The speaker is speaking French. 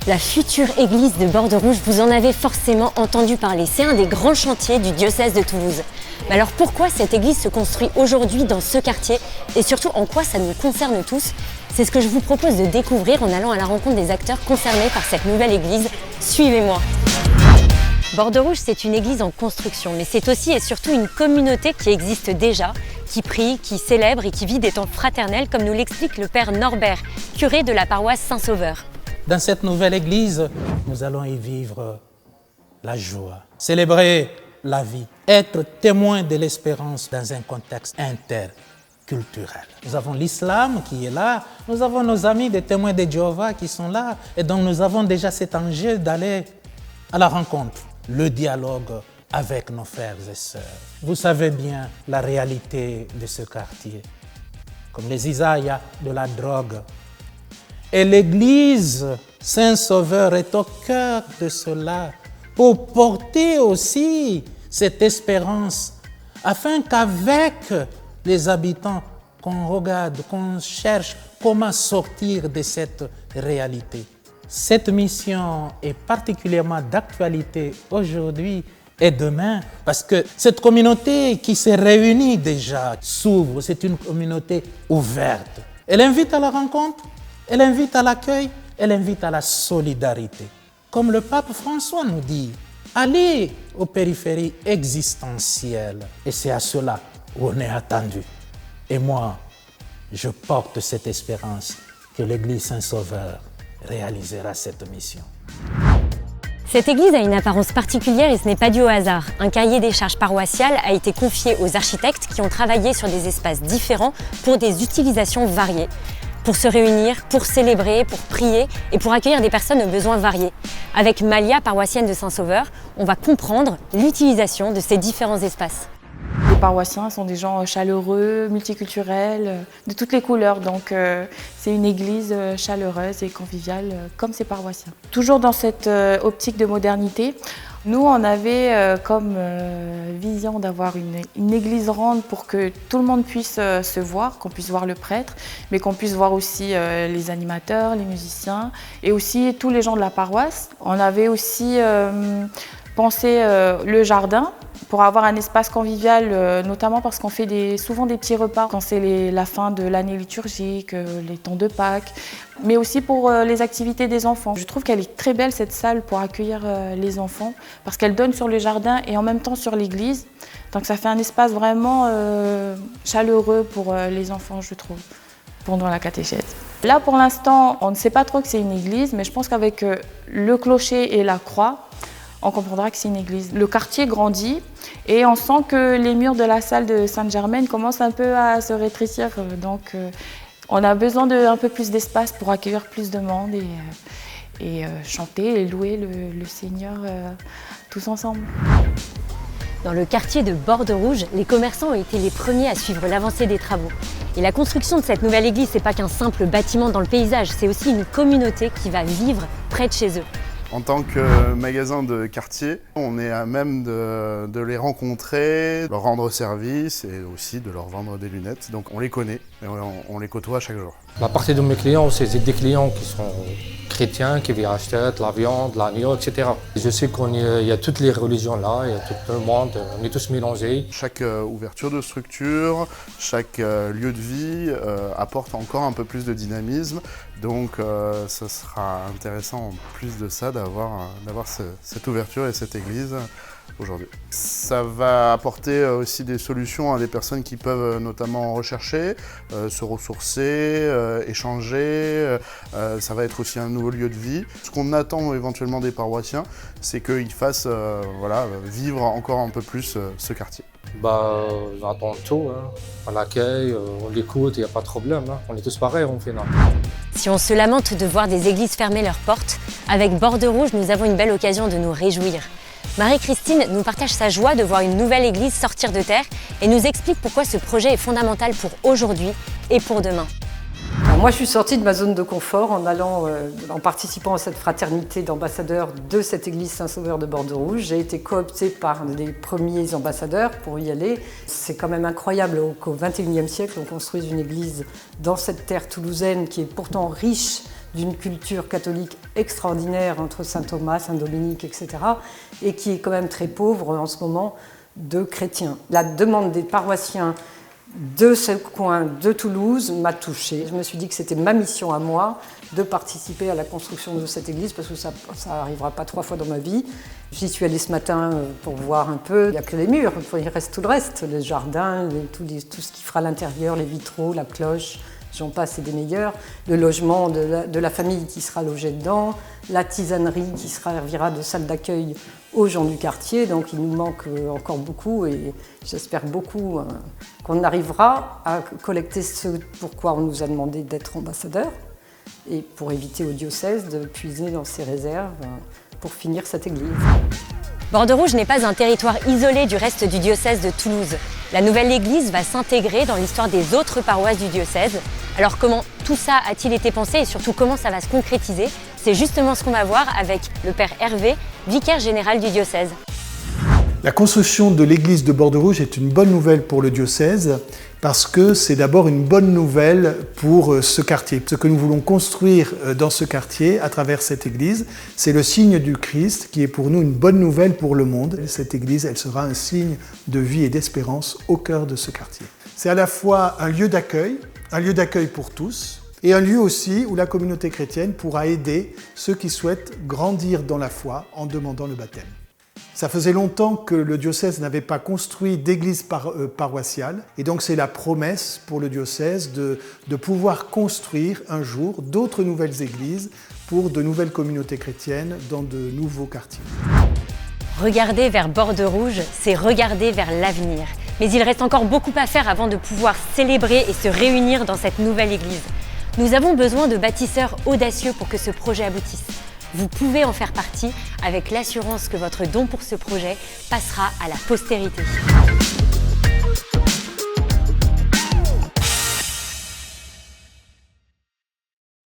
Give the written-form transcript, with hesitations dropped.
La future église de Borderouge, vous en avez forcément entendu parler. C'est un des grands chantiers du diocèse de Toulouse. Mais alors pourquoi cette église se construit aujourd'hui dans ce quartier et surtout en quoi ça nous concerne tous? C'est ce que je vous propose de découvrir en allant à la rencontre des acteurs concernés par cette nouvelle église. Suivez-moi. Borderouge, c'est une église en construction, mais c'est aussi et surtout une communauté qui existe déjà, qui prie, qui célèbre et qui vit des temps fraternels, comme nous l'explique le père Norbert, curé de la paroisse Saint-Sauveur. Dans cette nouvelle église, nous allons y vivre la joie, célébrer la vie, être témoin de l'espérance dans un contexte interculturel. Nous avons l'islam qui est là, nous avons nos amis des témoins de Jéhovah qui sont là, et donc nous avons déjà cet enjeu d'aller à la rencontre, le dialogue avec nos frères et sœurs. Vous savez bien la réalité de ce quartier. Comme les Isa, il y a de la drogue. Et l'église Saint-Sauveur est au cœur de cela pour porter aussi cette espérance afin qu'avec les habitants, qu'on regarde, qu'on cherche comment sortir de cette réalité. Cette mission est particulièrement d'actualité aujourd'hui et demain parce que cette communauté qui s'est réunie déjà s'ouvre, c'est une communauté ouverte. Elle invite à la rencontre, elle invite à l'accueil, elle invite à la solidarité. Comme le pape François nous dit, allez aux périphéries existentielles. Et c'est à cela où on est attendu. Et moi, je porte cette espérance que l'Église Saint-Sauveur réalisera cette mission. Cette église a une apparence particulière et ce n'est pas dû au hasard. Un cahier des charges paroissiales a été confié aux architectes qui ont travaillé sur des espaces différents pour des utilisations variées. Pour se réunir, pour célébrer, pour prier et pour accueillir des personnes aux besoins variés. Avec Malia, paroissienne de Saint-Sauveur, on va comprendre l'utilisation de ces différents espaces. Les paroissiens sont des gens chaleureux, multiculturels, de toutes les couleurs. Donc c'est une église chaleureuse et conviviale comme ses paroissiens. Toujours dans cette optique de modernité, nous on avait comme vision d'avoir une église ronde pour que tout le monde puisse se voir, qu'on puisse voir le prêtre, mais qu'on puisse voir aussi les animateurs, les musiciens et aussi tous les gens de la paroisse. On avait aussi pensé le jardin, pour avoir un espace convivial, notamment parce qu'on fait souvent des petits repas quand c'est la fin de l'année liturgique, les temps de Pâques, mais aussi pour les activités des enfants. Je trouve qu'elle est très belle cette salle pour accueillir les enfants parce qu'elle donne sur le jardin et en même temps sur l'église. Donc ça fait un espace vraiment chaleureux pour les enfants, je trouve, pendant la catéchèse. Là pour l'instant, on ne sait pas trop que c'est une église, mais je pense qu'avec le clocher et la croix, on comprendra que c'est une église. Le quartier grandit et on sent que les murs de la salle de Sainte-Germaine commencent un peu à se rétrécir. Donc on a besoin d'un peu plus d'espace pour accueillir plus de monde et chanter et louer le Seigneur tous ensemble. Dans le quartier de Borderouge, les commerçants ont été les premiers à suivre l'avancée des travaux. Et la construction de cette nouvelle église, c'est pas qu'un simple bâtiment dans le paysage, c'est aussi une communauté qui va vivre près de chez eux. En tant que magasin de quartier, on est à même de les rencontrer, de leur rendre service et aussi de leur vendre des lunettes. Donc on les connaît et on les côtoie chaque jour. La partie de mes clients, c'est des clients qui sont chrétiens, qui viennent acheter de la viande, de l'agneau, etc. Je sais qu'il y a toutes les religions là, il y a tout le monde, on est tous mélangés. Chaque ouverture de structure, chaque lieu de vie apporte encore un peu plus de dynamisme. Donc ça sera intéressant en plus de ça d'avoir cette ouverture et cette église aujourd'hui. Ça va apporter aussi des solutions à des personnes qui peuvent notamment rechercher, se ressourcer, échanger. Ça va être aussi un nouveau lieu de vie. Ce qu'on attend éventuellement des paroissiens, c'est qu'ils fassent vivre encore un peu plus ce quartier. J'attends tout, hein. On l'accueille, on l'écoute, il n'y a pas de problème. Hein. On est tous pareils au final. Si on se lamente de voir des églises fermer leurs portes, avec Borderouge, nous avons une belle occasion de nous réjouir. Marie-Christine nous partage sa joie de voir une nouvelle église sortir de terre et nous explique pourquoi ce projet est fondamental pour aujourd'hui et pour demain. Moi, je suis sortie de ma zone de confort en participant à cette fraternité d'ambassadeurs de cette église Saint-Sauveur de Bordeaux-Rouge. J'ai été cooptée par les premiers ambassadeurs pour y aller. C'est quand même incroyable qu'au XXIe siècle, on construise une église dans cette terre toulousaine qui est pourtant riche d'une culture catholique extraordinaire entre Saint-Thomas, Saint-Dominique, etc. et qui est quand même très pauvre en ce moment de chrétiens. La demande des paroissiens de ce coin de Toulouse m'a touchée. Je me suis dit que c'était ma mission à moi de participer à la construction de cette église parce que ça n'arrivera pas 3 fois dans ma vie. J'y suis allée ce matin pour voir un peu. Il n'y a que les murs, il reste tout le reste, les jardins, tout ce qui fera l'intérieur, les vitraux, la cloche, j'en passe et des meilleurs. Le logement de la famille qui sera logée dedans, la tisanerie qui servira de salle d'accueil aux gens du quartier, donc il nous manque encore beaucoup et j'espère beaucoup qu'on arrivera à collecter ce pourquoi on nous a demandé d'être ambassadeurs et pour éviter au diocèse de puiser dans ses réserves pour finir cette église. Bordeaux-Rouge n'est pas un territoire isolé du reste du diocèse de Toulouse. La nouvelle église va s'intégrer dans l'histoire des autres paroisses du diocèse. Alors comment tout ça a-t-il été pensé et surtout comment ça va se concrétiser? C'est justement ce qu'on va voir avec le Père Hervé, vicaire général du diocèse. La construction de l'église de Bordeaux-Rouge est une bonne nouvelle pour le diocèse parce que c'est d'abord une bonne nouvelle pour ce quartier. Ce que nous voulons construire dans ce quartier à travers cette église, c'est le signe du Christ qui est pour nous une bonne nouvelle pour le monde. Cette église, elle sera un signe de vie et d'espérance au cœur de ce quartier. C'est à la fois un lieu d'accueil pour tous, et un lieu aussi où la communauté chrétienne pourra aider ceux qui souhaitent grandir dans la foi en demandant le baptême. Ça faisait longtemps que le diocèse n'avait pas construit d'église paroissiale et donc c'est la promesse pour le diocèse de pouvoir construire un jour d'autres nouvelles églises pour de nouvelles communautés chrétiennes dans de nouveaux quartiers. Regarder vers Bordeaux-Rouge, c'est regarder vers l'avenir. Mais il reste encore beaucoup à faire avant de pouvoir célébrer et se réunir dans cette nouvelle église. Nous avons besoin de bâtisseurs audacieux pour que ce projet aboutisse. Vous pouvez en faire partie avec l'assurance que votre don pour ce projet passera à la postérité.